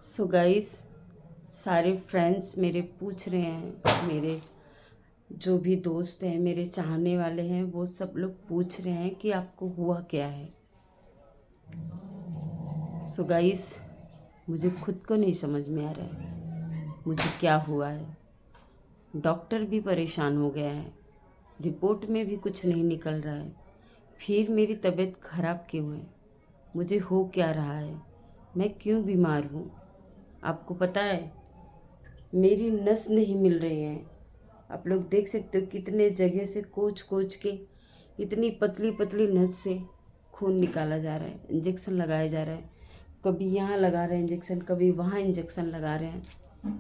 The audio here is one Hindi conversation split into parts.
सो गाइस, सारे फ्रेंड्स मेरे पूछ रहे हैं, मेरे जो भी दोस्त हैं, मेरे चाहने वाले हैं, वो सब लोग पूछ रहे हैं कि आपको हुआ क्या है। सो गाइस, मुझे खुद को नहीं समझ में आ रहा है मुझे क्या हुआ है। डॉक्टर भी परेशान हो गया है, रिपोर्ट में भी कुछ नहीं निकल रहा है। फिर मेरी तबीयत खराब क्यों है? मुझे हो क्या रहा है? मैं क्यों बीमार हूँ? आपको पता है, मेरी नस नहीं मिल रही है। आप लोग देख सकते हो कितने जगह से कोच कोच के इतनी पतली पतली नस से खून निकाला जा रहा है, इंजेक्शन लगाया जा रहा है। कभी यहाँ लगा रहे हैं इंजेक्शन, कभी वहाँ इंजेक्शन लगा रहे हैं,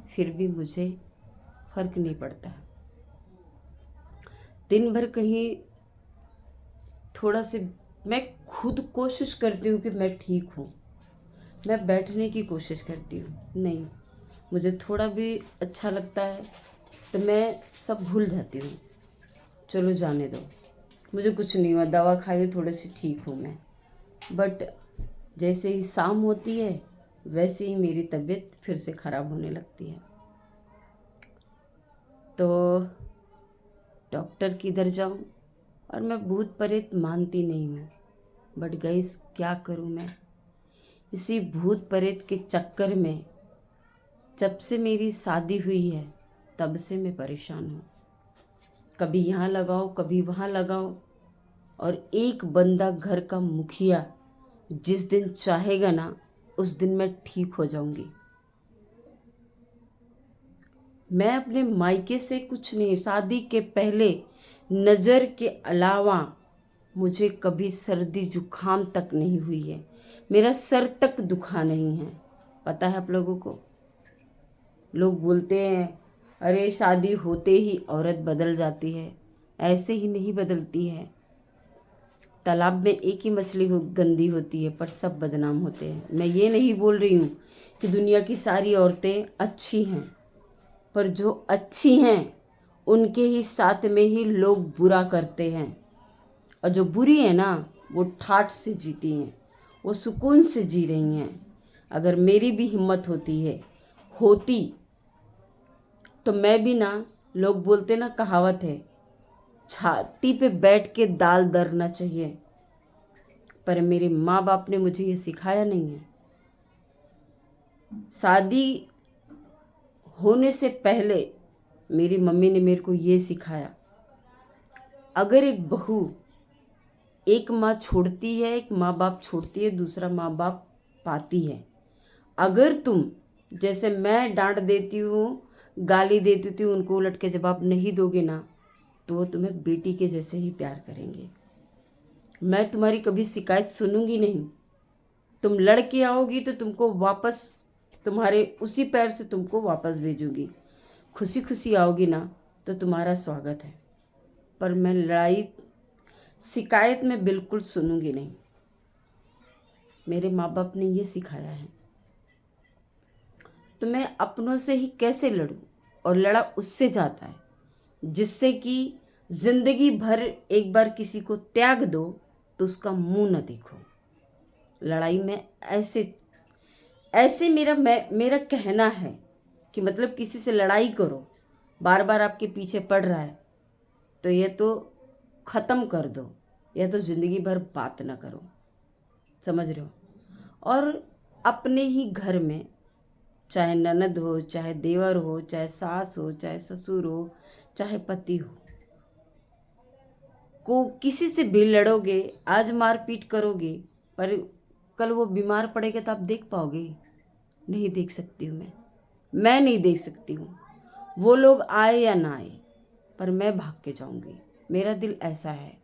फिर भी मुझे फ़र्क नहीं पड़ता। दिन भर कहीं थोड़ा से मैं खुद कोशिश करती हूँ कि मैं ठीक हूँ, मैं बैठने की कोशिश करती हूँ, नहीं, मुझे थोड़ा भी अच्छा लगता है तो मैं सब भूल जाती हूँ। चलो जाने दो, मुझे कुछ नहीं हुआ, दवा खाई थोड़ी सी ठीक हूँ मैं। बट जैसे ही शाम होती है वैसे ही मेरी तबीयत फिर से ख़राब होने लगती है। तो डॉक्टर किधर जाऊँ? और मैं भूत प्रेत मानती नहीं हूँ, बट गाइस क्या करूँ मैं? इसी भूत प्रेत के चक्कर में जब से मेरी शादी हुई है तब से मैं परेशान हूँ। कभी यहाँ लगाओ, कभी वहाँ लगाओ, और एक बंदा घर का मुखिया जिस दिन चाहेगा ना उस दिन मैं ठीक हो जाऊंगी। मैं अपने मायके से कुछ नहीं, शादी के पहले नज़र के अलावा मुझे कभी सर्दी जुकाम तक नहीं हुई है, मेरा सर तक दुखा नहीं है। पता है आप लोगों को? लोग बोलते हैं अरे शादी होते ही औरत बदल जाती है, ऐसे ही नहीं बदलती है। तालाब में एक ही मछली गंदी होती है पर सब बदनाम होते हैं। मैं ये नहीं बोल रही हूँ कि दुनिया की सारी औरतें अच्छी हैं, पर जो अच्छी हैं उनके ही साथ में ही लोग बुरा करते हैं, और जो बुरी है ना वो ठाठ से जीती हैं, वो सुकून से जी रही हैं। अगर मेरी भी हिम्मत होती तो मैं भी ना, लोग बोलते ना, कहावत है छाती पे बैठ के दाल दरना चाहिए, पर मेरे माँ बाप ने मुझे ये सिखाया नहीं है। शादी होने से पहले मेरी मम्मी ने मेरे को ये सिखाया, अगर एक बहू एक माँ छोड़ती है, एक माँ बाप छोड़ती है, दूसरा माँ बाप पाती है। अगर तुम, जैसे मैं डांट देती हूँ, गाली देती हूँ, उनको उलट के जवाब नहीं दोगे ना तो वो तुम्हें बेटी के जैसे ही प्यार करेंगे। मैं तुम्हारी कभी शिकायत सुनूंगी नहीं। तुम लड़के आओगी तो तुमको वापस, तुम्हारे उसी पैर से तुमको वापस भेजूंगी। खुशी खुशी आओगी ना तो तुम्हारा स्वागत है, पर मैं लड़ाई शिकायत में बिल्कुल सुनूंगी नहीं। मेरे माँ बाप ने ये सिखाया है। तो मैं अपनों से ही कैसे लड़ूं? और लड़ा उससे जाता है जिससे कि जिंदगी भर एक बार किसी को त्याग दो तो उसका मुंह न देखो। लड़ाई में ऐसे ऐसे मेरा कहना है कि मतलब किसी से लड़ाई करो, बार बार आपके पीछे पड़ रहा है तो ये तो ख़त्म कर दो, या तो ज़िंदगी भर बात ना करो। समझ रहे हो? और अपने ही घर में, चाहे ननद हो, चाहे देवर हो, चाहे सास हो, चाहे ससुर हो, चाहे पति हो, को किसी से भी लड़ोगे, आज मारपीट करोगे, पर कल वो बीमार पड़ेगा तो आप देख पाओगे? नहीं देख सकती हूँ मैं नहीं देख सकती हूँ। वो लोग आए या ना आए, पर मैं भाग के जाऊंगी, मेरा दिल ऐसा है।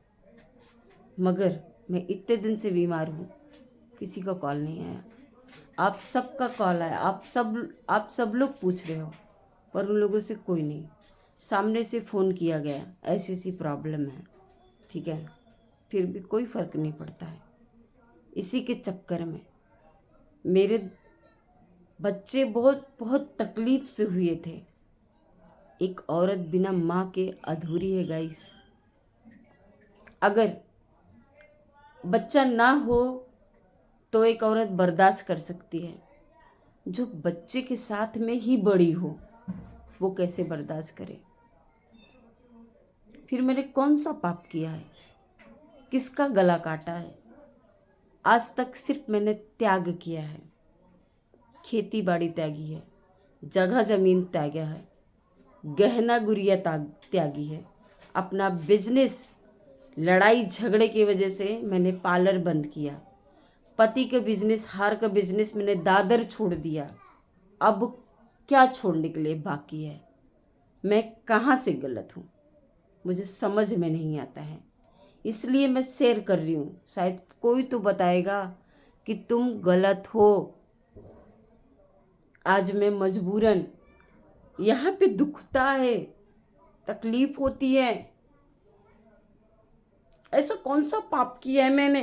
मगर मैं इतने दिन से बीमार हूँ, किसी का कॉल नहीं आया। आप सबका कॉल आया, आप सब लोग पूछ रहे हो, पर उन लोगों से कोई नहीं। सामने से फ़ोन किया गया, ऐसी ऐसी प्रॉब्लम है, ठीक है, फिर भी कोई फ़र्क नहीं पड़ता है। इसी के चक्कर में मेरे बच्चे बहुत बहुत तकलीफ से हुए थे। एक औरत बिना माँ के अधूरी है गाइस। अगर बच्चा ना हो तो एक औरत बर्दाश्त कर सकती है, जो बच्चे के साथ में ही बड़ी हो, वो कैसे बर्दाश्त करे? फिर मैंने कौन सा पाप किया है? किसका गला काटा है? आज तक सिर्फ मैंने त्याग किया है। खेती बाड़ी त्यागी है, जगह जमीन त्यागा है, गहना गुड़िया त्यागी है, अपना बिजनेस लड़ाई झगड़े की वजह से मैंने पार्लर बंद किया, पति का बिजनेस, हार का बिजनेस मैंने दादर छोड़ दिया। अब क्या छोड़ने के लिए बाकी है? मैं कहाँ से गलत हूँ, मुझे समझ में नहीं आता है। इसलिए मैं शेयर कर रही हूँ, शायद कोई तो बताएगा कि तुम गलत हो। आज मैं मजबूरन यहाँ पे दुखता है, तकलीफ होती है। ऐसा कौन सा पाप किया है मैंने